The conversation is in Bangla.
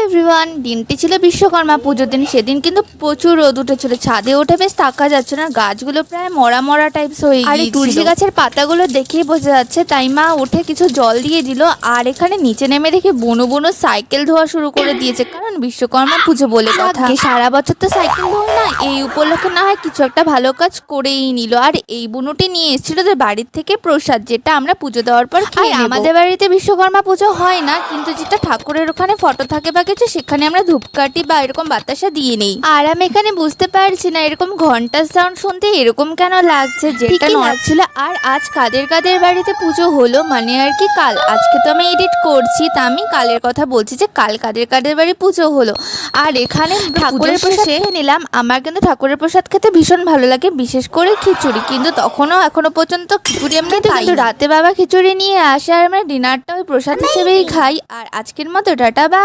এভরিওয়ান, দিনটি ছিল বিশ্বকর্মা পুজোর দিন। সেদিন কিন্তু প্রচুর রোদ উঠেছিল, ছাদে ওঠে বেশ থাকা যাচ্ছে না, গাছগুলো প্রায় মরা মরা টাইপস হয়ে গিয়েছিল। আর এই তুলসী গাছের পাতাগুলো দেখেই বোঝা যাচ্ছে, তাই মা উঠে কিছু জল দিয়ে দিল। আর এখানে নিচে নেমে দেখে বুনু বুনু সাইকেল ধোয়া শুরু করে দিয়েছে, কারণ বিশ্বকর্মা পুজো বলে কথা। সারা বছর তো সাইকেল ধোয় না, এই উপলক্ষে না হয় কিছু একটা ভালো কাজ করেই নিল। আর এই বুনুটি নিয়ে এসেছিল ওদের বাড়ির থেকে প্রসাদ, যেটা আমরা পুজো দেওয়ার পর খাই। আমাদের বাড়িতে বিশ্বকর্মা পুজো হয় না, কিন্তু যেটা ঠাকুরের ওখানে ফটো থাকে বা কিছু, সেখানে আমরা ধূপকাঠি বা এরকম বাতাসা দিয়ে নেই। আর আমি এখানে বুঝতে পারছি না এরকম ঘন্টার সাউন্ড শুনতে এরকম কেন লাগছে, যেটা লাগছিল। আর আজ কাদের কাদের বাড়িতে পুজো হলো, মানে আর কি কাল। আজকে তো আমি এডিট করছি, তা আমি কালের কথা বলছি যে কাল কাদের কাদের বাড়ি পুজো হলো। আর এখানে ঠাকুরের প্রসাদ খেয়ে নিলাম। আমার কিন্তু ঠাকুরের প্রসাদ খেতে ভীষণ ভালো লাগে, বিশেষ করে খিচুড়ি। কিন্তু এখনো পর্যন্ত খিচুড়ি আমরা কিন্তু রাতে বাবা খিচুড়ি নিয়ে আসে, আর আমরা ডিনারটা ওই প্রসাদ হিসেবেই খাই। আর আজকের মতো টাটা।